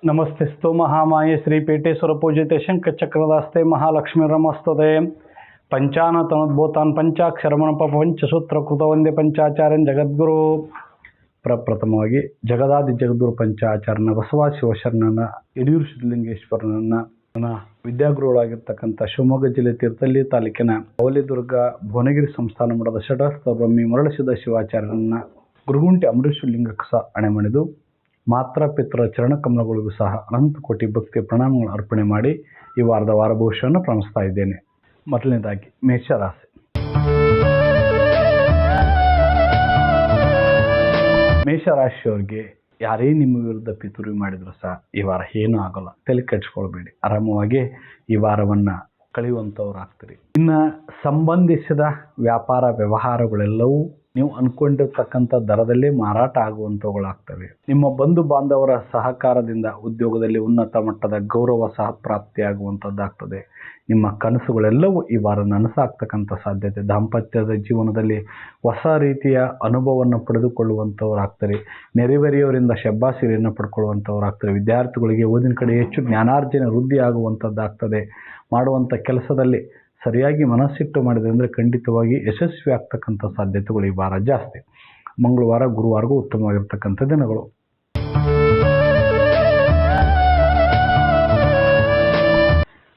ನಮಸ್ತೆಸ್ತು ಮಹಾಮಾಯೆ ಶ್ರೀಪೀಠೇಶ್ವರ ಪೂಜಿತೆ ಶಂಖಚಕ್ರದಾಸ್ತೆ ಮಹಾಲಕ್ಷ್ಮೀರಮಸ್ತದೆ ಪಂಚಾನತನೋದ್ಭೂತಾನ್ ಪಂಚಾಕ್ಷರಮಣಪ ಪಂಚಸೂತ್ರ ಕೃತ ವಂದೇ ಪಂಚಾಚಾರ್ಯನ್ ಜಗದ್ಗುರು. ಪ್ರಪ್ರಥಮವಾಗಿ ಜಗದಾದಿ ಜಗದ್ಗುರು ಪಂಚಾಚಾರ್ಯನ ಬಸವ ಶಿವಶರಣನ ಯಡಿಯೂರು ಸಿದ್ಧಲಿಂಗೇಶ್ವರನನ್ನ ನನ್ನ ವಿದ್ಯಾಗುರುಗಳಾಗಿರ್ತಕ್ಕಂಥ ಶಿವಮೊಗ್ಗ ಜಿಲ್ಲೆ ತೀರ್ಥಹಳ್ಳಿ ತಾಲೂಕಿನ ಅವಲಿದುರ್ಗ ಭುವನಗಿರಿ ಸಂಸ್ಥಾನ ಮಠದ ಷಡಸ್ಥ ಬ್ರಹ್ಮಿ ಮರಳಸಿದ್ದ ಶಿವಾಚಾರ್ಯರನ್ನ ಗುರುಗುಂಟೆ ಅಂಬರೀಷ ಲಿಂಗಕ್ಕೆ ಸಹ ಅಣೆ ಮಾಡಿದು ಮಾತ್ರ ಪಿತರ ಚರಣಕಮಲಗಳಿಗೂ ಸಹ ಅನಂತ ಕೋಟಿ ಭಕ್ತಿ ಪ್ರಣಾಮಗಳು ಅರ್ಪಣೆ ಮಾಡಿ ಈ ವಾರದ ವಾರ ಭವಿಷ್ಯವನ್ನು ಪ್ರಾರಂಭಿಸ್ತಾ ಇದ್ದೇನೆ. ಮೊದಲನೇದಾಗಿ ಮೇಷರಾಶಿ. ಮೇಷರಾಶಿಯವರಿಗೆ ಯಾರೇ ನಿಮ್ಮ ವಿರುದ್ಧ ಪಿತೂರಿ ಮಾಡಿದ್ರು ಸಹ ಈ ವಾರ ಏನೂ ಆಗೋಲ್ಲ, ತಲೆ ಕೆಡಿಸ್ಕೊಳ್ಬೇಡಿ, ಆರಾಮವಾಗಿ ಈ ವಾರವನ್ನು ಕಳೆಯುವಂಥವ್ರಾಗ್ತೀರಿ. ಇನ್ನು ಸಂಬಂಧಿಸಿದ ವ್ಯಾಪಾರ ವ್ಯವಹಾರಗಳೆಲ್ಲವೂ ನೀವು ಅಂದ್ಕೊಂಡಿರ್ತಕ್ಕಂಥ ದರದಲ್ಲಿ ಮಾರಾಟ ಆಗುವಂಥವುಗಳಾಗ್ತವೆ. ನಿಮ್ಮ ಬಂಧು ಬಾಂಧವರ ಸಹಕಾರದಿಂದ ಉದ್ಯೋಗದಲ್ಲಿ ಉನ್ನತ ಮಟ್ಟದ ಗೌರವ ಸಹ ಪ್ರಾಪ್ತಿಯಾಗುವಂಥದ್ದಾಗ್ತದೆ. ನಿಮ್ಮ ಕನಸುಗಳೆಲ್ಲವೂ ಈ ವಾರ ನನಸಾಗ್ತಕ್ಕಂಥ ಸಾಧ್ಯತೆ. ದಾಂಪತ್ಯದ ಜೀವನದಲ್ಲಿ ಹೊಸ ರೀತಿಯ ಅನುಭವವನ್ನು ಪಡೆದುಕೊಳ್ಳುವಂಥವ್ರಾಗ್ತಾರೆ. ನೆರೆಹೊರೆಯವರಿಂದ ಶಬ್ಬಾಸಿರಿಯನ್ನು ಪಡ್ಕೊಳ್ಳುವಂಥವ್ರಾಗ್ತಾರೆ. ವಿದ್ಯಾರ್ಥಿಗಳಿಗೆ ಓದಿನ ಕಡೆ ಹೆಚ್ಚು ಜ್ಞಾನಾರ್ಜನೆ ವೃದ್ಧಿ ಆಗುವಂಥದ್ದಾಗ್ತದೆ. ಮಾಡುವಂಥ ಕೆಲಸದಲ್ಲಿ ಸರಿಯಾಗಿ ಮನಸ್ಸಿಟ್ಟು ಮಾಡಿದೆ ಅಂದರೆ ಖಂಡಿತವಾಗಿ ಯಶಸ್ವಿ ಆಗ್ತಕ್ಕಂಥ ಸಾಧ್ಯತೆಗಳು ಈ ವಾರ ಜಾಸ್ತಿ. ಮಂಗಳವಾರ ಗುರುವಾರಗೂ ಉತ್ತಮವಾಗಿರ್ತಕ್ಕಂಥ ದಿನಗಳು.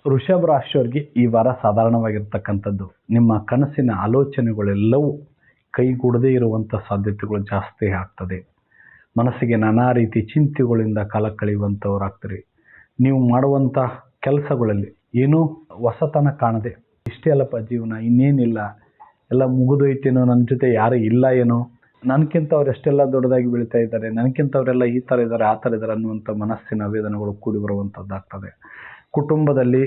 ವೃಷಭ ರಾಶಿಯವರಿಗೆ ಈ ವಾರ ಸಾಧಾರಣವಾಗಿರ್ತಕ್ಕಂಥದ್ದು. ನಿಮ್ಮ ಕನಸಿನ ಆಲೋಚನೆಗಳೆಲ್ಲವೂ ಕೈಗೂಡದೇ ಇರುವಂಥ ಸಾಧ್ಯತೆಗಳು ಜಾಸ್ತಿ ಆಗ್ತದೆ. ಮನಸ್ಸಿಗೆ ನಾನಾ ರೀತಿ ಚಿಂತೆಗಳಿಂದ ಕಾಲ ಕಳೆಯುವಂಥವ್ರಾಗ್ತೀರಿ. ನೀವು ಮಾಡುವಂಥ ಕೆಲಸಗಳಲ್ಲಿ ಏನೂ ಹೊಸತನ ಕಾಣದೆ ಇಷ್ಟೇ ಅಲ್ಲಪ್ಪ ಜೀವನ, ಇನ್ನೇನಿಲ್ಲ, ಎಲ್ಲ ಮುಗಿದೋಯ್ತೇನೋ, ನನ್ನ ಜೊತೆ ಯಾರು ಇಲ್ಲ ಏನೋ, ನನಗಿಂತ ಅವ್ರು ಎಷ್ಟೆಲ್ಲ ದೊಡ್ಡದಾಗಿ ಬೆಳೀತಾ ಇದ್ದಾರೆ, ನನಗಿಂತವರೆಲ್ಲ ಈ ಥರ ಇದ್ದಾರೆ ಆ ಥರ ಇದ್ದಾರೆ ಅನ್ನುವಂಥ ಮನಸ್ಸಿನ ವೇದನೆಗಳು ಕೂಡಿ ಬರುವಂಥದ್ದಾಗ್ತದೆ. ಕುಟುಂಬದಲ್ಲಿ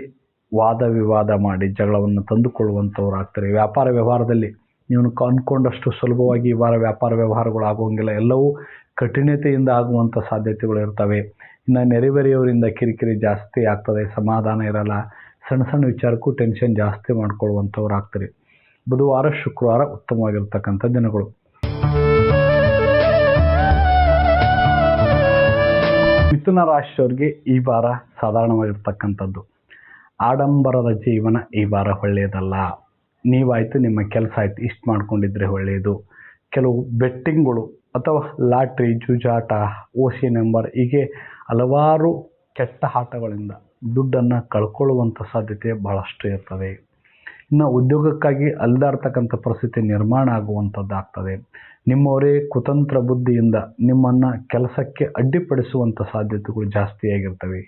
ವಾದ ವಿವಾದ ಮಾಡಿ ಜಗಳವನ್ನು ತಂದುಕೊಳ್ಳುವಂಥವ್ರಾಗ್ತಾರೆ. ವ್ಯಾಪಾರ ವ್ಯವಹಾರದಲ್ಲಿ ನೀವು ಅಂದ್ಕೊಂಡಷ್ಟು ಸುಲಭವಾಗಿ ಈ ವಾರ ವ್ಯಾಪಾರ ವ್ಯವಹಾರಗಳು ಆಗುವಂಗಿಲ್ಲ, ಎಲ್ಲವೂ ಕಠಿಣತೆಯಿಂದ ಆಗುವಂಥ ಸಾಧ್ಯತೆಗಳು ಇರ್ತವೆ. ಇನ್ನು ನೆರೆಹೊರೆಯವರಿಂದ ಕಿರಿಕಿರಿ ಜಾಸ್ತಿ ಆಗ್ತದೆ, ಸಮಾಧಾನ ಇರಲ್ಲ, ಸಣ್ಣ ಸಣ್ಣ ವಿಚಾರಕ್ಕೂ ಟೆನ್ಷನ್ ಜಾಸ್ತಿ ಮಾಡ್ಕೊಳ್ಳುವಂಥವ್ರು ಆಗ್ತಾರೆ. ಬುಧವಾರ ಶುಕ್ರವಾರ ಉತ್ತಮವಾಗಿರ್ತಕ್ಕಂಥ ದಿನಗಳು. ಮಿಥುನ ರಾಶಿಯವರಿಗೆ ಈ ವಾರ ಸಾಧಾರಣವಾಗಿರ್ತಕ್ಕಂಥದ್ದು. ಆಡಂಬರದ ಜೀವನ ಈ ವಾರ ಒಳ್ಳೆಯದಲ್ಲ. ನೀವಾಯಿತು, ನಿಮ್ಮ ಕೆಲಸ ಆಯಿತು, ಇಷ್ಟು ಮಾಡ್ಕೊಂಡಿದ್ರೆ ಒಳ್ಳೆಯದು. ಕೆಲವು ಬೆಟ್ಟಿಂಗ್ಗಳು ಅಥವಾ ಲಾಟ್ರಿ, ಜೂಜಾಟ, ಓಸಿ ನಂಬರ್ ಹೀಗೆ ಹಲವಾರು ಕೆಟ್ಟ ಆಟಗಳಿಂದ ದುಡ್ಡನ್ನು ಕಳ್ಕೊಳ್ಳುವಂಥ ಸಾಧ್ಯತೆ ಬಹಳಷ್ಟು ಇರ್ತದೆ. ಇನ್ನು ಉದ್ಯೋಗಕ್ಕಾಗಿ ಅಲ್ದಾಡ್ತಕ್ಕಂಥ ಪರಿಸ್ಥಿತಿ ನಿರ್ಮಾಣ ಆಗುವಂಥದ್ದಾಗ್ತದೆ. ನಿಮ್ಮವರೇ ಕುತಂತ್ರ ಬುದ್ಧಿಯಿಂದ ನಿಮ್ಮನ್ನು ಕೆಲಸಕ್ಕೆ ಅಡ್ಡಿಪಡಿಸುವಂಥ ಸಾಧ್ಯತೆಗಳು ಜಾಸ್ತಿಯಾಗಿರ್ತವೆ.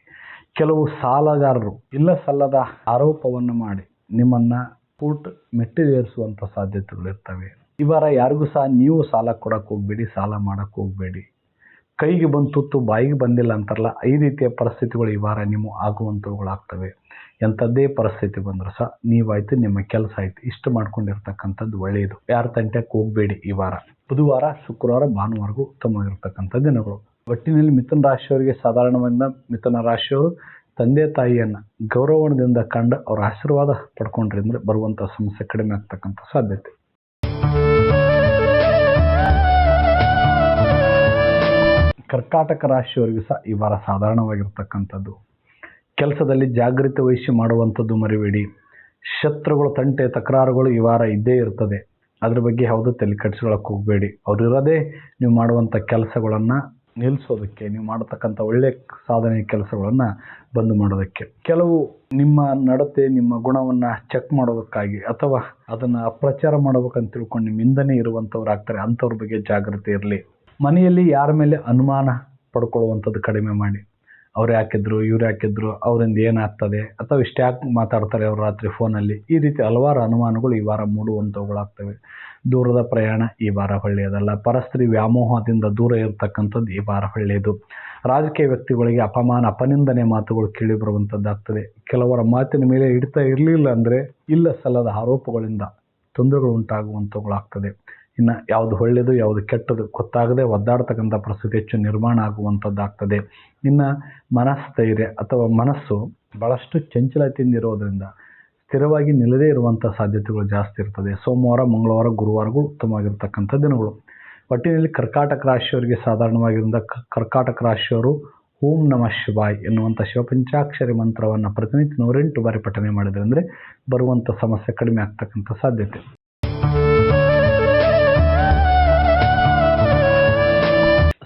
ಕೆಲವು ಸಾಲಗಾರರು ಇಲ್ಲ ಸಲ್ಲದ ಆರೋಪವನ್ನು ಮಾಡಿ ನಿಮ್ಮನ್ನು ಕೋರ್ಟ್ ಮೆಟ್ಟಿಲೇರಿಸುವಂಥ ಸಾಧ್ಯತೆಗಳಿರ್ತವೆ. ಈ ವಾರ ಯಾರಿಗೂ ಸಹ ನೀವು ಸಾಲ ಕೊಡೋಕ್ಕೆ ಹೋಗಬೇಡಿ, ಸಾಲ ಮಾಡೋಕ್ಕೆ ಹೋಗಬೇಡಿ. ಕೈಗೆ ಬಂದು ತುತ್ತು ಬಾಯಿಗೆ ಬಂದಿಲ್ಲ ಅಂತಾರಲ್ಲ, ಈ ರೀತಿಯ ಪರಿಸ್ಥಿತಿಗಳು ಈ ವಾರ ನೀವು ಆಗುವಂಥವುಗಳಾಗ್ತವೆ. ಎಂಥದ್ದೇ ಪರಿಸ್ಥಿತಿ ಬಂದರೂ ಸಹ ನೀವಾಯಿತು, ನಿಮ್ಮ ಕೆಲಸ ಆಯಿತು, ಇಷ್ಟು ಮಾಡ್ಕೊಂಡಿರ್ತಕ್ಕಂಥದ್ದು ಒಳ್ಳೆಯದು. ಯಾರ ತಂಟೆಗೆ ಹೋಗಬೇಡಿ ಈ ವಾರ. ಬುಧವಾರ ಶುಕ್ರವಾರ ಭಾನುವಾರಗೂ ಉತ್ತಮವಾಗಿರ್ತಕ್ಕಂಥ ದಿನಗಳು. ಒಟ್ಟಿನಲ್ಲಿ ಮಿಥುನ ರಾಶಿಯವರಿಗೆ ಸಾಧಾರಣದಿಂದ ಮಿಥುನ ರಾಶಿಯವರು ತಂದೆ ತಾಯಿಯನ್ನು ಗೌರವದಿಂದ ಕಂಡು ಅವರ ಆಶೀರ್ವಾದ ಪಡ್ಕೊಂಡ್ರಿ ಅಂದರೆ ಬರುವಂಥ ಸಮಸ್ಯೆ ಕಡಿಮೆ ಆಗ್ತಕ್ಕಂಥ ಸಾಧ್ಯತೆ. ಕರ್ಕಾಟಕ ರಾಶಿಯವರಿಗೂ ಸಹ ಈ ವಾರ ಸಾಧಾರಣವಾಗಿರ್ತಕ್ಕಂಥದ್ದು. ಕೆಲಸದಲ್ಲಿ ಜಾಗೃತಿ ವಹಿಸಿ ಮಾಡುವಂಥದ್ದು ಮರಿಬೇಡಿ. ಶತ್ರುಗಳು, ತಂಟೆ, ತಕರಾರುಗಳು ಈ ವಾರ ಇದ್ದೇ ಇರ್ತದೆ. ಅದ್ರ ಬಗ್ಗೆ ಯಾವುದೂ ತಲೆ ಕೆಡಿಸ್ಕೊಳ್ಳೋಕೆ ಹೋಗಬೇಡಿ. ಅವರಿರೋದೇ ನೀವು ಮಾಡುವಂಥ ಕೆಲಸಗಳನ್ನು ನಿಲ್ಲಿಸೋದಕ್ಕೆ, ನೀವು ಮಾಡತಕ್ಕಂಥ ಒಳ್ಳೆಯ ಸಾಧನೆ ಕೆಲಸಗಳನ್ನು ಬಂದು ಮಾಡೋದಕ್ಕೆ. ಕೆಲವು ನಿಮ್ಮ ನಡತೆ, ನಿಮ್ಮ ಗುಣವನ್ನು ಚೆಕ್ ಮಾಡೋದಕ್ಕಾಗಿ ಅಥವಾ ಅದನ್ನು ಅಪ್ರಚಾರ ಮಾಡ್ಬೇಕಂತ ತಿಳ್ಕೊಂಡು ನಿಮ್ಮ ಹಿಂದನೇ ಇರುವಂಥವ್ರು ಆಗ್ತಾರೆ. ಅಂಥವ್ರ ಬಗ್ಗೆ ಜಾಗೃತಿ ಇರಲಿ. ಮನೆಯಲ್ಲಿ ಯಾರ ಮೇಲೆ ಅನುಮಾನ ಪಡ್ಕೊಳ್ಳುವಂಥದ್ದು ಕಡಿಮೆ ಮಾಡಿ. ಅವ್ರು ಯಾಕಿದ್ರು, ಇವ್ರು ಯಾಕಿದ್ರು, ಅವರಿಂದ ಏನಾಗ್ತದೆ, ಅಥವಾ ಇಷ್ಟು ಯಾಕೆ ಮಾತಾಡ್ತಾರೆ ಅವರು ರಾತ್ರಿ ಫೋನಲ್ಲಿ, ಈ ರೀತಿ ಹಲವಾರು ಅನುಮಾನಗಳು ಈ ವಾರ ಮೂಡುವಂಥವುಗಳಾಗ್ತವೆ. ದೂರದ ಪ್ರಯಾಣ ಈ ವಾರ ಒಳ್ಳೆಯದಲ್ಲ. ಪರಸ್ತ್ರೀ ವ್ಯಾಮೋಹದಿಂದ ದೂರ ಇರತಕ್ಕಂಥದ್ದು ಈ ವಾರ ಒಳ್ಳೆಯದು. ರಾಜಕೀಯ ವ್ಯಕ್ತಿಗಳಿಗೆ ಅಪಮಾನ, ಅಪನಿಂದನೆ ಮಾತುಗಳು ಕೇಳಿ ಬರುವಂಥದ್ದಾಗ್ತದೆ. ಕೆಲವರ ಮಾತಿನ ಮೇಲೆ ಹಿಡಿತಾ ಇರಲಿಲ್ಲ ಅಂದರೆ ಇಲ್ಲ ಸಲ್ಲದ ಆರೋಪಗಳಿಂದ ತೊಂದರೆಗಳು ಉಂಟಾಗುವಂಥವುಗಳಾಗ್ತದೆ. ಇನ್ನು ಯಾವುದು ಒಳ್ಳೆಯದು ಯಾವುದು ಕೆಟ್ಟದ್ದು ಗೊತ್ತಾಗದೆ ಒದ್ದಾಡ್ತಕ್ಕಂಥ ಪರಿಸ್ಥಿತಿ ಹೆಚ್ಚು ನಿರ್ಮಾಣ ಆಗುವಂಥದ್ದಾಗ್ತದೆ. ಇನ್ನು ಮನಸ್ಥೈರ್ಯ ಅಥವಾ ಮನಸ್ಸು ಭಾಳಷ್ಟು ಚಂಚಲತೆಯಿಂದ ಇರೋದರಿಂದ ಸ್ಥಿರವಾಗಿ ನಿಲ್ಲದೇ ಇರುವಂಥ ಸಾಧ್ಯತೆಗಳು ಜಾಸ್ತಿ ಇರ್ತದೆ. ಸೋಮವಾರ, ಮಂಗಳವಾರ, ಗುರುವಾರಗಳು ಉತ್ತಮವಾಗಿರ್ತಕ್ಕಂಥ ದಿನಗಳು. ಒಟ್ಟಿನಲ್ಲಿ ಕರ್ಕಾಟಕ ರಾಶಿಯವರಿಗೆ ಸಾಧಾರಣವಾಗಿರೋದ್ರಿಂದ ಕರ್ಕಾಟಕ ರಾಶಿಯವರು ಓಂ ನಮಃ ಶಿವಾಯ್ ಎನ್ನುವಂಥ ಶಿವಪಂಚಾಕ್ಷರಿ ಮಂತ್ರವನ್ನು ಪ್ರತಿನಿತ್ಯ 108 ಬಾರಿ ಪಠನೆ ಮಾಡಿದ್ರೆ ಅಂದರೆ ಬರುವಂಥ ಸಮಸ್ಯೆ ಕಡಿಮೆ ಆಗ್ತಕ್ಕಂಥ ಸಾಧ್ಯತೆ.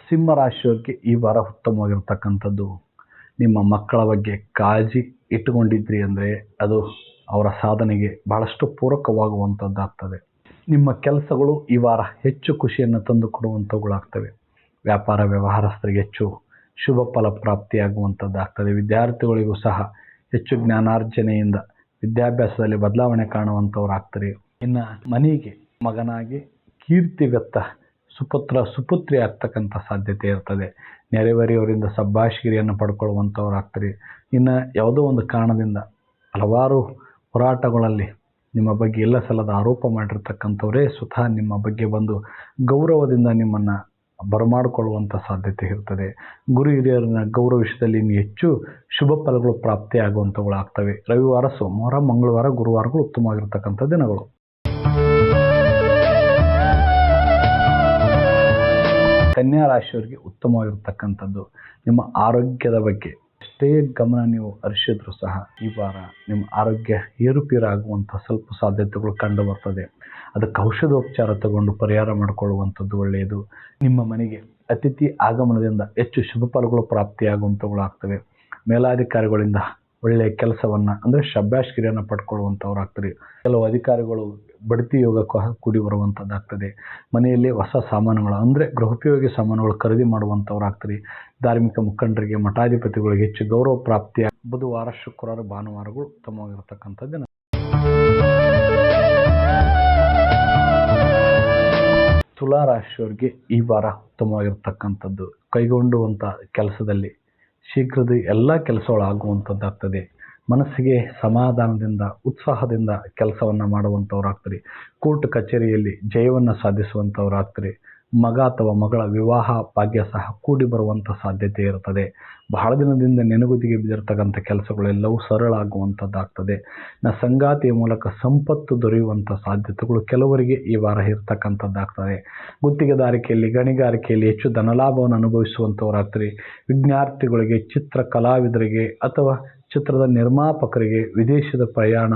ಸಿಂಹರಾಶಿಯವರಿಗೆ ಈ ವಾರ ಉತ್ತಮವಾಗಿರ್ತಕ್ಕಂಥದ್ದು. ನಿಮ್ಮ ಮಕ್ಕಳ ಬಗ್ಗೆ ಕಾಳಜಿ ಇಟ್ಟುಕೊಂಡಿದ್ರಿ ಅಂದರೆ ಅದು ಅವರ ಸಾಧನೆಗೆ ಬಹಳಷ್ಟು ಪೂರಕವಾಗುವಂಥದ್ದಾಗ್ತದೆ. ನಿಮ್ಮ ಕೆಲಸಗಳು ಈ ವಾರ ಹೆಚ್ಚು ಖುಷಿಯನ್ನು ತಂದು ಕೊಡುವಂಥವುಗಳಾಗ್ತವೆ. ವ್ಯಾಪಾರ ವ್ಯವಹಾರಸ್ಥರಿಗೆ ಹೆಚ್ಚು ಶುಭ ಫಲ ಪ್ರಾಪ್ತಿಯಾಗುವಂಥದ್ದಾಗ್ತದೆ. ವಿದ್ಯಾರ್ಥಿಗಳಿಗೂ ಸಹ ಹೆಚ್ಚು ಜ್ಞಾನಾರ್ಜನೆಯಿಂದ ವಿದ್ಯಾಭ್ಯಾಸದಲ್ಲಿ ಬದಲಾವಣೆ ಕಾಣುವಂಥವ್ರಾಗ್ತಾರೆ. ಇನ್ನು ಮನೆಗೆ ಮಗನಾಗಿ ಕೀರ್ತಿವೆತ್ತ ಸುಪುತ್ರಿ ಆಗ್ತಕ್ಕಂಥ ಸಾಧ್ಯತೆ ಇರ್ತದೆ. ನೆರೆಹೊರೆಯವರಿಂದ ಸಬ್ಬಾಶಿಗಿರಿಯನ್ನು ಪಡ್ಕೊಳ್ಳುವಂಥವ್ರಾಗ್ತಾರೆ. ಇನ್ನು ಯಾವುದೋ ಒಂದು ಕಾರಣದಿಂದ ಹಲವಾರು ಹೋರಾಟಗಳಲ್ಲಿ ನಿಮ್ಮ ಬಗ್ಗೆ ಇಲ್ಲ ಸಲ್ಲದ ಆರೋಪ ಮಾಡಿರ್ತಕ್ಕಂಥವರೇ ಸ್ವತಃ ನಿಮ್ಮ ಬಗ್ಗೆ ಬಂದು ಗೌರವದಿಂದ ನಿಮ್ಮನ್ನು ಬರಮಾಡಿಕೊಳ್ಳುವಂಥ ಸಾಧ್ಯತೆ ಇರ್ತದೆ. ಗುರು ಹಿರಿಯರನ್ನ ಗೌರವಿಸದಲ್ಲಿ ಇನ್ನು ಹೆಚ್ಚು ಶುಭ ಫಲಗಳು ಪ್ರಾಪ್ತಿಯಾಗುವಂಥವುಗಳಾಗ್ತವೆ. ರವಿವಾರ, ಸೋಮವಾರ, ಮಂಗಳವಾರ, ಗುರುವಾರಗಳು ಉತ್ತಮವಾಗಿರ್ತಕ್ಕಂಥ ದಿನಗಳು. ಕನ್ಯಾ ರಾಶಿಯವರಿಗೆ ಉತ್ತಮವಾಗಿರ್ತಕ್ಕಂಥದ್ದು. ನಿಮ್ಮ ಆರೋಗ್ಯದ ಬಗ್ಗೆ ಎಷ್ಟೇ ಗಮನ ನೀವು ಹರಿಸಿದ್ರೂ ಸಹ ಈ ವಾರ ನಿಮ್ಮ ಆರೋಗ್ಯ ಏರುಪೇರಾಗುವಂಥ ಸ್ವಲ್ಪ ಸಾಧ್ಯತೆಗಳು ಕಂಡು ಬರ್ತದೆ. ಅದಕ್ಕೆ ಔಷಧೋಪಚಾರ ತಗೊಂಡು ಪರಿಹಾರ ಮಾಡಿಕೊಳ್ಳುವಂಥದ್ದು ಒಳ್ಳೆಯದು. ನಿಮ್ಮ ಮನೆಗೆ ಅತಿಥಿ ಆಗಮನದಿಂದ ಹೆಚ್ಚು ಶುಭ ಫಲಗಳು ಪ್ರಾಪ್ತಿಯಾಗುವಂಥವುಗಳಾಗ್ತವೆ. ಮೇಲಾಧಿಕಾರಿಗಳಿಂದ ಒಳ್ಳೆಯ ಕೆಲಸವನ್ನು ಅಂದರೆ ಶಬ್ಬಾಶ್ಗಿರಿಯನ್ನು ಪಡ್ಕೊಳ್ಳುವಂಥವ್ರಾಗ್ತಾರೆ. ಕೆಲವು ಅಧಿಕಾರಿಗಳು ಬಡ್ತಿ ಯೋಗಕ್ಕೂ ಕೂಡಿ ಬರುವಂಥದ್ದಾಗ್ತದೆ. ಮನೆಯಲ್ಲಿ ಹೊಸ ಸಾಮಾನುಗಳು ಅಂದರೆ ಗೃಹೋಪಯೋಗಿ ಸಾಮಾನುಗಳು ಖರೀದಿ ಮಾಡುವಂಥವ್ರಾಗ್ತಾರೆ. ಧಾರ್ಮಿಕ ಮುಖಂಡರಿಗೆ, ಮಠಾಧಿಪತಿಗಳಿಗೆ ಹೆಚ್ಚು ಗೌರವ ಪ್ರಾಪ್ತಿಯ ಬುಧವಾರ, ಶುಕ್ರವಾರ, ಭಾನುವಾರಗಳು ಉತ್ತಮವಾಗಿರ್ತಕ್ಕಂಥ ದಿನ. ತುಲಾ ರಾಶಿಯವರಿಗೆ ಈ ವಾರ ಉತ್ತಮವಾಗಿರ್ತಕ್ಕಂಥದ್ದು. ಕೈಗೊಂಡುವಂಥ ಕೆಲಸದಲ್ಲಿ ಶೀಘ್ರದ ಎಲ್ಲ ಕೆಲಸಗಳು ಆಗುವಂಥದ್ದಾಗ್ತದೆ. ಮನಸ್ಸಿಗೆ ಸಮಾಧಾನದಿಂದ, ಉತ್ಸಾಹದಿಂದ ಕೆಲಸವನ್ನು ಮಾಡುವಂಥವ್ರಾಗ್ತಾರೆ. ಕೋರ್ಟ್ ಕಚೇರಿಯಲ್ಲಿ ಜಯವನ್ನು ಸಾಧಿಸುವಂಥವ್ರಾಗ್ತಾರೆ. ಮಗ ಅಥವಾ ಮಗಳ ವಿವಾಹ ಭಾಗ್ಯ ಸಹ ಕೂಡಿ ಬರುವಂಥ ಸಾಧ್ಯತೆ ಇರ್ತದೆ. ಬಹಳ ದಿನದಿಂದ ನೆನಗುದಿಗೆ ಬಿದ್ದಿರ್ತಕ್ಕಂಥ ಕೆಲಸಗಳೆಲ್ಲವೂ ಸರಳ ಆಗುವಂಥದ್ದಾಗ್ತದೆ. ಸಂಗಾತಿಯ ಮೂಲಕ ಸಂಪತ್ತು ದೊರೆಯುವಂಥ ಸಾಧ್ಯತೆಗಳು ಕೆಲವರಿಗೆ ಈ ವಾರ ಇರ್ತಕ್ಕಂಥದ್ದಾಗ್ತದೆ. ಗುತ್ತಿಗೆದಾರಿಕೆಯಲ್ಲಿ, ಗಣಿಗಾರಿಕೆಯಲ್ಲಿ ಹೆಚ್ಚು ಧನಲಾಭವನ್ನು ಅನುಭವಿಸುವಂಥವ್ರಾಗ್ತಾರೆ. ವಿದ್ಯಾರ್ಥಿಗಳಿಗೆ, ಚಿತ್ರ ಕಲಾವಿದರಿಗೆ ಅಥವಾ ಚಿತ್ರದ ನಿರ್ಮಾಪಕರಿಗೆ ವಿದೇಶದ ಪ್ರಯಾಣ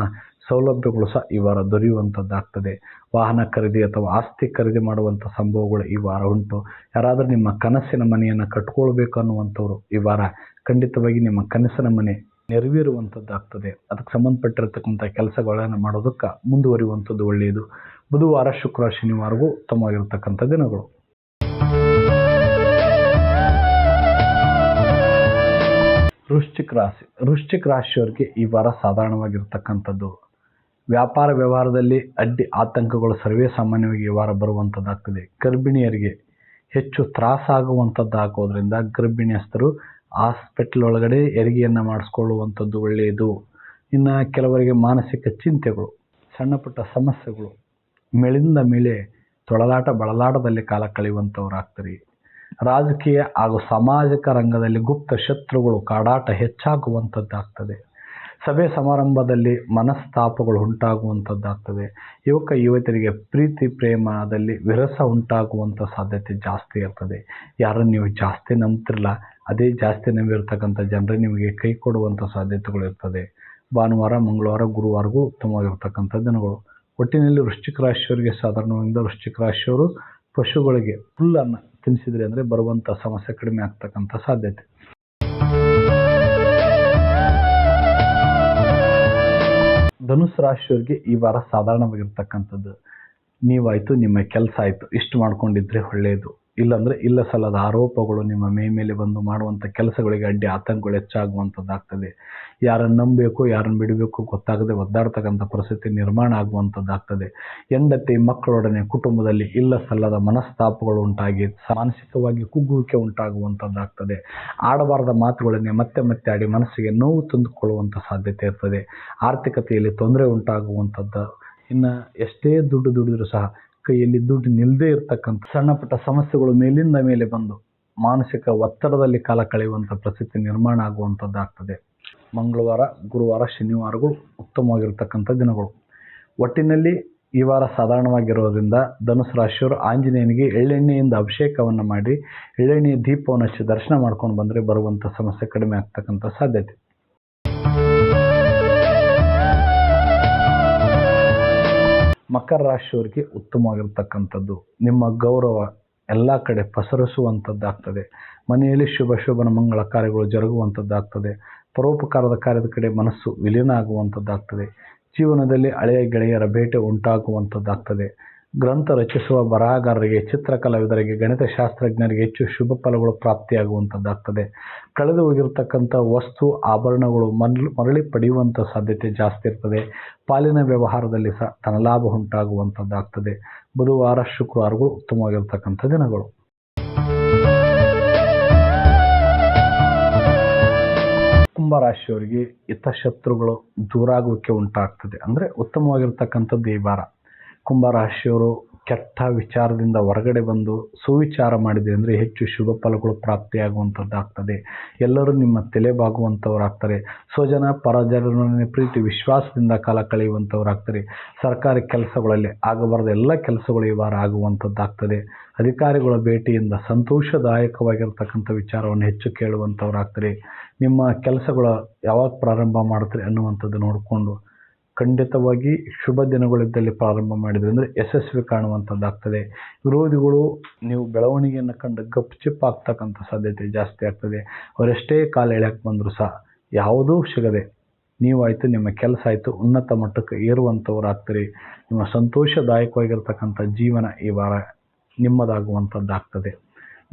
ಸೌಲಭ್ಯಗಳು ಸಹ ಈ ವಾರ ದೊರೆಯುವಂಥದ್ದಾಗ್ತದೆ. ವಾಹನ ಖರೀದಿ ಅಥವಾ ಆಸ್ತಿ ಖರೀದಿ ಮಾಡುವಂಥ ಸಂಭವಗಳು ಈ ವಾರ ಉಂಟು. ಯಾರಾದರೂ ನಿಮ್ಮ ಕನಸಿನ ಮನೆಯನ್ನು ಕಟ್ಕೊಳ್ಬೇಕು ಅನ್ನುವಂಥವ್ರು ಈ ವಾರ ಖಂಡಿತವಾಗಿ ನಿಮ್ಮ ಕನಸಿನ ಮನೆ ನೆರವೇರುವಂಥದ್ದಾಗ್ತದೆ. ಅದಕ್ಕೆ ಸಂಬಂಧಪಟ್ಟಿರತಕ್ಕಂಥ ಕೆಲಸಗಳನ್ನು ಮಾಡೋದಕ್ಕೆ ಮುಂದುವರಿಯುವಂಥದ್ದು ಒಳ್ಳೆಯದು. ಬುಧವಾರ, ಶುಕ್ರವಾರ, ಶನಿವಾರವೂ ಉತ್ತಮವಾಗಿರ್ತಕ್ಕಂಥ ದಿನಗಳು. ವೃಶ್ಚಿಕ ರಾಶಿಯವರಿಗೆ ಈ ವಾರ ಸಾಧಾರಣವಾಗಿರ್ತಕ್ಕಂಥದ್ದು. ವ್ಯಾಪಾರ ವ್ಯವಹಾರದಲ್ಲಿ ಅಡ್ಡಿ ಆತಂಕಗಳು ಸರ್ವೇ ಸಾಮಾನ್ಯವಾಗಿ ಈ ವಾರ ಬರುವಂಥದ್ದಾಗ್ತದೆ. ಗರ್ಭಿಣಿಯರಿಗೆ ಹೆಚ್ಚು ತ್ರಾಸಾಗುವಂಥದ್ದಾಗೋದ್ರಿಂದ ಗರ್ಭಿಣಿಯಸ್ಥರು ಹಾಸ್ಪಿಟಲ್ ಒಳಗಡೆ ಹೆರಿಗೆಯನ್ನು ಮಾಡಿಸ್ಕೊಳ್ಳುವಂಥದ್ದು ಒಳ್ಳೆಯದು. ಇನ್ನು ಕೆಲವರಿಗೆ ಮಾನಸಿಕ ಚಿಂತೆಗಳು, ಸಣ್ಣ ಪುಟ್ಟ ಸಮಸ್ಯೆಗಳು, ಮೇಲಿಂದ ಮೇಲೆ ತೊಳಲಾಟ ಬಳಲಾಟದಲ್ಲಿ ಕಾಲ ಕಳೆಯುವಂಥವ್ರಾಗ್ತಾರೆ. ರಾಜಕೀಯ ಹಾಗೂ ಸಾಮಾಜಿಕ ರಂಗದಲ್ಲಿ ಗುಪ್ತ ಶತ್ರುಗಳು ಕಾಡಾಟ ಹೆಚ್ಚಾಗುವಂಥದ್ದಾಗ್ತದೆ. ಸಭೆ ಸಮಾರಂಭದಲ್ಲಿ ಮನಸ್ತಾಪಗಳು ಉಂಟಾಗುವಂಥದ್ದಾಗ್ತದೆ. ಯುವಕ ಯುವತಿಯರಿಗೆ ಪ್ರೀತಿ ಪ್ರೇಮದಲ್ಲಿ ವಿರಸ ಉಂಟಾಗುವಂಥ ಸಾಧ್ಯತೆ ಜಾಸ್ತಿ ಇರ್ತದೆ. ಯಾರನ್ನು ನೀವು ಜಾಸ್ತಿ ನಂಬ್ತಿರಲ್ಲ ಅದೇ ಜಾಸ್ತಿ ನಂಬಿರ್ತಕ್ಕಂಥ ಜನರೇ ನಿಮಗೆ ಕೈ ಕೊಡುವಂಥ ಸಾಧ್ಯತೆಗಳು ಇರ್ತದೆ. ಭಾನುವಾರ, ಮಂಗಳವಾರ, ಗುರುವಾರಗೂ ಉತ್ತಮವಾಗಿರ್ತಕ್ಕಂಥ ದಿನಗಳು. ಒಟ್ಟಿನಲ್ಲಿ ವೃಶ್ಚಿಕ ರಾಶಿಯವರಿಗೆ ಸಾಧಾರಣವಾಗಿ ವೃಶ್ಚಿಕ ರಾಶಿಯವರು ಪಶುಗಳಿಗೆ ಹುಲ್ಲನ್ನು ತಿನ್ನಿಸಿದ್ರೆ ಅಂದರೆ ಬರುವಂಥ ಸಮಸ್ಯೆ ಕಡಿಮೆ ಆಗ್ತಕ್ಕಂಥ ಸಾಧ್ಯತೆ. ಧನುಸ್ಸು ರಾಶಿಯವರಿಗೆ ಈ ವಾರ ಸಾಧಾರಣವಾಗಿರ್ತಕ್ಕಂಥದ್ದು. ನೀವಾಯಿತು, ನಿಮ್ಮ ಕೆಲಸ ಆಯಿತು, ಇಷ್ಟು ಮಾಡ್ಕೊಂಡಿದ್ರೆ ಒಳ್ಳೆಯದು. ಇಲ್ಲಾಂದರೆ ಇಲ್ಲ ಸಲ್ಲದ ಆರೋಪಗಳು ನಿಮ್ಮ ಮೇಲೆ ಬಂದು ಮಾಡುವಂಥ ಕೆಲಸಗಳಿಗೆ ಅಡ್ಡಿ ಆತಂಕಗಳು ಹೆಚ್ಚಾಗುವಂಥದ್ದಾಗ್ತದೆ. ಯಾರನ್ನು ನಂಬಬೇಕು, ಯಾರನ್ನು ಬಿಡಬೇಕು ಗೊತ್ತಾಗದೆ ಒದ್ದಾಡ್ತಕ್ಕಂಥ ಪರಿಸ್ಥಿತಿ ನಿರ್ಮಾಣ ಆಗುವಂಥದ್ದಾಗ್ತದೆ. ಹೆಂಡತಿ ಮಕ್ಕಳೊಡನೆ ಕುಟುಂಬದಲ್ಲಿ ಇಲ್ಲ ಸಲ್ಲದ ಮನಸ್ತಾಪಗಳು ಉಂಟಾಗಿ ಮಾನಸಿಕವಾಗಿ ಕುಗ್ಗುವಿಕೆ ಉಂಟಾಗುವಂಥದ್ದಾಗ್ತದೆ. ಆಡಬಾರದ ಮಾತುಗಳನ್ನೇ ಮತ್ತೆ ಮತ್ತೆ ಆಡಿ ಮನಸ್ಸಿಗೆ ನೋವು ತಂದುಕೊಳ್ಳುವಂಥ ಸಾಧ್ಯತೆ ಇರ್ತದೆ. ಆರ್ಥಿಕತೆಯಲ್ಲಿ ತೊಂದರೆ ಉಂಟಾಗುವಂಥದ್ದು. ಇನ್ನು ಎಷ್ಟೇ ದುಡ್ಡು ದುಡಿದ್ರೂ ಸಹ ಕೈಯಲ್ಲಿ ದುಡ್ಡು ನಿಲ್ಲದೇ ಇರತಕ್ಕಂಥ ಸಣ್ಣ ಪುಟ್ಟ ಸಮಸ್ಯೆಗಳು ಮೇಲಿಂದ ಮೇಲೆ ಬಂದು ಮಾನಸಿಕ ಒತ್ತಡದಲ್ಲಿ ಕಾಲ ಕಳೆಯುವಂಥ ಪರಿಸ್ಥಿತಿ ನಿರ್ಮಾಣ ಆಗುವಂಥದ್ದಾಗ್ತದೆ. ಮಂಗಳವಾರ, ಗುರುವಾರ, ಶನಿವಾರಗಳು ಉತ್ತಮವಾಗಿರ್ತಕ್ಕಂಥ ದಿನಗಳು. ಒಟ್ಟಿನಲ್ಲಿ ಈ ವಾರ ಸಾಧಾರಣವಾಗಿರೋದ್ರಿಂದ ಧನುಸು ರಾಶಿಯವರು ಆಂಜನೇಯನಿಗೆ ಎಳ್ಳೆಣ್ಣೆಯಿಂದ ಅಭಿಷೇಕವನ್ನು ಮಾಡಿ ಎಳ್ಳೆಣ್ಣೆಯ ದೀಪವನ್ನು ಹಚ್ಚಿ ದರ್ಶನ ಮಾಡ್ಕೊಂಡು ಬಂದರೆ ಬರುವಂಥ ಸಮಸ್ಯೆ ಕಡಿಮೆ ಆಗ್ತಕ್ಕಂಥ ಸಾಧ್ಯತೆ. ಮಕರ ರಾಶಿಯವರಿಗೆ ಉತ್ತಮವಾಗಿರ್ತಕ್ಕಂಥದ್ದು. ನಿಮ್ಮ ಗೌರವ ಎಲ್ಲ ಕಡೆ ಪಸರಿಸುವಂಥದ್ದಾಗ್ತದೆ. ಮನೆಯಲ್ಲಿ ಶುಭ ಮಂಗಳ ಕಾರ್ಯಗಳು ಜರುಗುವಂಥದ್ದಾಗ್ತದೆ. ಪರೋಪಕಾರದ ಕಾರ್ಯದ ಕಡೆ ಮನಸ್ಸು ವಿಲೀನ ಆಗುವಂಥದ್ದಾಗ್ತದೆ. ಜೀವನದಲ್ಲಿ ಹಳೆಯ ಗೆಳೆಯರ ಭೇಟಿ ಉಂಟಾಗುವಂಥದ್ದಾಗ್ತದೆ. ಗ್ರಂಥ ರಚಿಸುವ ಬರಹಗಾರರಿಗೆ, ಚಿತ್ರಕಲಾವಿದರಿಗೆ, ಗಣಿತಶಾಸ್ತ್ರಜ್ಞರಿಗೆ ಹೆಚ್ಚು ಶುಭ ಫಲಗಳು ಪ್ರಾಪ್ತಿಯಾಗುವಂಥದ್ದಾಗ್ತದೆ. ಕಳೆದು ಹೋಗಿರ್ತಕ್ಕಂಥ ವಸ್ತು ಆಭರಣಗಳು ಮರಳಿ ಪಡೆಯುವಂಥ ಸಾಧ್ಯತೆ ಜಾಸ್ತಿ ಇರ್ತದೆ. ಪಾಲಿನ ವ್ಯವಹಾರದಲ್ಲಿ ಸಹ ಧನಲಾಭ ಉಂಟಾಗುವಂಥದ್ದಾಗ್ತದೆ. ಬುಧವಾರ, ಶುಕ್ರವಾರಗಳು ಉತ್ತಮವಾಗಿರ್ತಕ್ಕಂಥ ದಿನಗಳು. ಕುಂಭರಾಶಿಯವರಿಗೆ ಹಿತಶತ್ರುಗಳು ದೂರಾಗುವಿಕೆ ಉಂಟಾಗ್ತದೆ. ಅಂದರೆ ಉತ್ತಮವಾಗಿರ್ತಕ್ಕಂಥದ್ದು ಈ ವಾರ. ಕುಂಭರಾಶಿಯವರು ಕೆಟ್ಟ ವಿಚಾರದಿಂದ ಹೊರಗಡೆ ಬಂದು ಸುವಿಚಾರ ಮಾಡಿದೆ ಅಂದರೆ ಹೆಚ್ಚು ಶುಭ ಫಲಗಳು ಪ್ರಾಪ್ತಿಯಾಗುವಂಥದ್ದಾಗ್ತದೆ. ಎಲ್ಲರೂ ನಿಮ್ಮ ತಲೆಬಾಗುವಂಥವರಾಗ್ತಾರೆ. ಸ್ವಜನ ಪರಜನರನ್ನು ಪ್ರೀತಿ ವಿಶ್ವಾಸದಿಂದ ಕಾಲ ಕಳೆಯುವಂಥವರಾಗ್ತಾರೆ. ಸರ್ಕಾರಿ ಕೆಲಸಗಳಲ್ಲಿ ಆಗಬಾರದ ಎಲ್ಲ ಕೆಲಸಗಳು ಈ ವಾರ ಆಗುವಂಥದ್ದಾಗ್ತದೆ. ಅಧಿಕಾರಿಗಳ ಭೇಟಿಯಿಂದ ಸಂತೋಷದಾಯಕವಾಗಿರ್ತಕ್ಕಂಥ ವಿಚಾರವನ್ನು ಹೆಚ್ಚು ಕೇಳುವಂಥವರಾಗ್ತಾರೆ. ನಿಮ್ಮ ಕೆಲಸಗಳು ಯಾವಾಗ ಪ್ರಾರಂಭ ಮಾಡ್ತಾರೆ ಅನ್ನುವಂಥದ್ದು ನೋಡಿಕೊಂಡು ಖಂಡಿತವಾಗಿ ಶುಭ ದಿನಗಳಿದ್ದಲ್ಲಿ ಪ್ರಾರಂಭ ಮಾಡಿದ್ರಿ ಅಂದರೆ ಯಶಸ್ವಿ ಕಾಣುವಂಥದ್ದಾಗ್ತದೆ. ವಿರೋಧಿಗಳು ನೀವು ಬೆಳವಣಿಗೆಯನ್ನು ಕಂಡು ಗಪ್ಚಿಪ್ ಆಗ್ತಕ್ಕಂಥ ಸಾಧ್ಯತೆ ಜಾಸ್ತಿ ಆಗ್ತದೆ. ಅವರೆಷ್ಟೇ ಕಾಲ ಎಳೆಯಕ್ಕೆ ಬಂದರೂ ಸಹ ಯಾವುದೂ ಸಿಗದೆ ನೀವಾಯಿತು, ನಿಮ್ಮ ಕೆಲಸ ಆಯಿತು, ಉನ್ನತ ಮಟ್ಟಕ್ಕೆ ಏರುವಂಥವರಾಗ್ತೀರಿ. ನಿಮ್ಮ ಸಂತೋಷದಾಯಕವಾಗಿರ್ತಕ್ಕಂಥ ಜೀವನ ಈ ವಾರ ನಿಮ್ಮದಾಗುವಂಥದ್ದಾಗ್ತದೆ.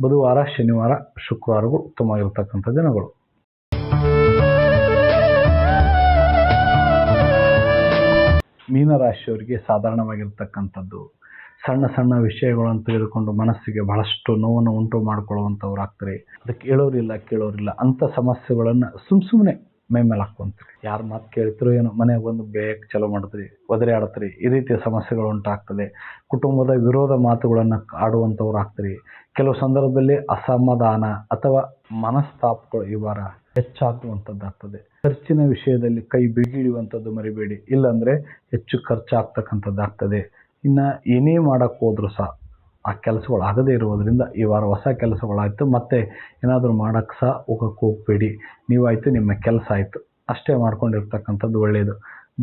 ಬುಧವಾರ, ಶನಿವಾರ, ಶುಕ್ರವಾರಗಳು ಉತ್ತಮವಾಗಿರ್ತಕ್ಕಂಥ ದಿನಗಳು. ಮೀನರಾಶಿಯವರಿಗೆ ಸಾಧಾರಣವಾಗಿರ್ತಕ್ಕಂಥದ್ದು. ಸಣ್ಣ ಸಣ್ಣ ವಿಷಯಗಳನ್ನು ತೆಗೆದುಕೊಂಡು ಮನಸ್ಸಿಗೆ ಬಹಳಷ್ಟು ನೋವನ್ನು ಉಂಟು ಮಾಡಿಕೊಳ್ಳುವಂಥವ್ರಾಗ್ತಾರೆ. ಅದಕ್ಕೆ ಹೇಳೋರಿಲ್ಲ ಕೇಳೋರಿಲ್ಲ ಅಂಥ ಸಮಸ್ಯೆಗಳನ್ನು ಸುಮ್ಮನೆ ಮೈ ಮೇಲೆ ಹಾಕ್ಕೊಂತೀರಿ. ಯಾರು ಮಾತು ಕೇಳ್ತಿರೋ ಏನೋ ಮನೆಗೆ ಬಂದು ಬೇಗ ಚಲೋ ಮಾಡ್ತೀರಿ, ಒದರಿ ಆಡ್ತೀರಿ. ಈ ರೀತಿಯ ಸಮಸ್ಯೆಗಳು ಉಂಟಾಗ್ತದೆ. ಕುಟುಂಬದ ವಿರೋಧ ಮಾತುಗಳನ್ನು ಆಡುವಂಥವ್ರು ಆಗ್ತೀರಿ. ಕೆಲವು ಸಂದರ್ಭದಲ್ಲಿ ಅಸಮಾಧಾನ ಅಥವಾ ಮನಸ್ತಾಪಗಳು ಈ ವಾರ ಹೆಚ್ಚಾಗುವಂಥದ್ದಾಗ್ತದೆ. ಖರ್ಚಿನ ವಿಷಯದಲ್ಲಿ ಕೈ ಬಿಗಿಯುವಂಥದ್ದು ಮರಿಬೇಡಿ, ಇಲ್ಲಾಂದರೆ ಹೆಚ್ಚು ಖರ್ಚಾಗ್ತಕ್ಕಂಥದ್ದಾಗ್ತದೆ. ಇನ್ನು ಏನೇ ಮಾಡೋಕ್ಕೆ ಹೋದರೂ ಸಹ ಆ ಕೆಲಸಗಳು ಆಗದೇ ಇರುವುದರಿಂದ ಈ ವಾರ ಹೊಸ ಕೆಲಸಗಳಾಯಿತು ಮತ್ತೆ ಏನಾದರೂ ಮಾಡೋಕ್ಕೆ ಸಹ ಹೋಗಬೇಡಿ. ನೀವಾಯಿತು, ನಿಮ್ಮ ಕೆಲಸ ಆಯಿತು, ಅಷ್ಟೇ ಮಾಡ್ಕೊಂಡಿರ್ತಕ್ಕಂಥದ್ದು ಒಳ್ಳೆಯದು.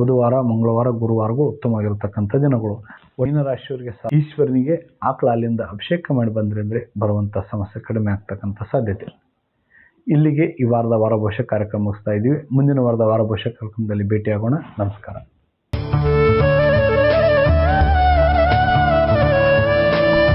ಬುಧವಾರ, ಮಂಗಳವಾರ, ಗುರುವಾರಗಳು ಉತ್ತಮವಾಗಿರ್ತಕ್ಕಂಥ ದಿನಗಳು. ಮೀನರಾಶಿಯವರಿಗೆ ಸಹ ಈಶ್ವರನಿಗೆ ಆಕಳ ಹಾಲಿಂದ ಅಭಿಷೇಕ ಮಾಡಿ ಬಂದ್ರಿ ಅಂದರೆ ಬರುವಂಥ ಸಮಸ್ಯೆ ಕಡಿಮೆ ಆಗ್ತಕ್ಕಂಥ ಸಾಧ್ಯತೆ. ಇಲ್ಲಿಗೆ ಈ ವಾರದ ವಾರ ಭವಿಷ್ಯ ಕಾರ್ಯಕ್ರಮ ಮುಗಿಸ್ತಾ ಇದ್ದೀವಿ. ಮುಂದಿನ ವಾರದ ವಾರ ಭವಿಷ್ಯ ಕಾರ್ಯಕ್ರಮದಲ್ಲಿ ಭೇಟಿಯಾಗೋಣ. ನಮಸ್ಕಾರ.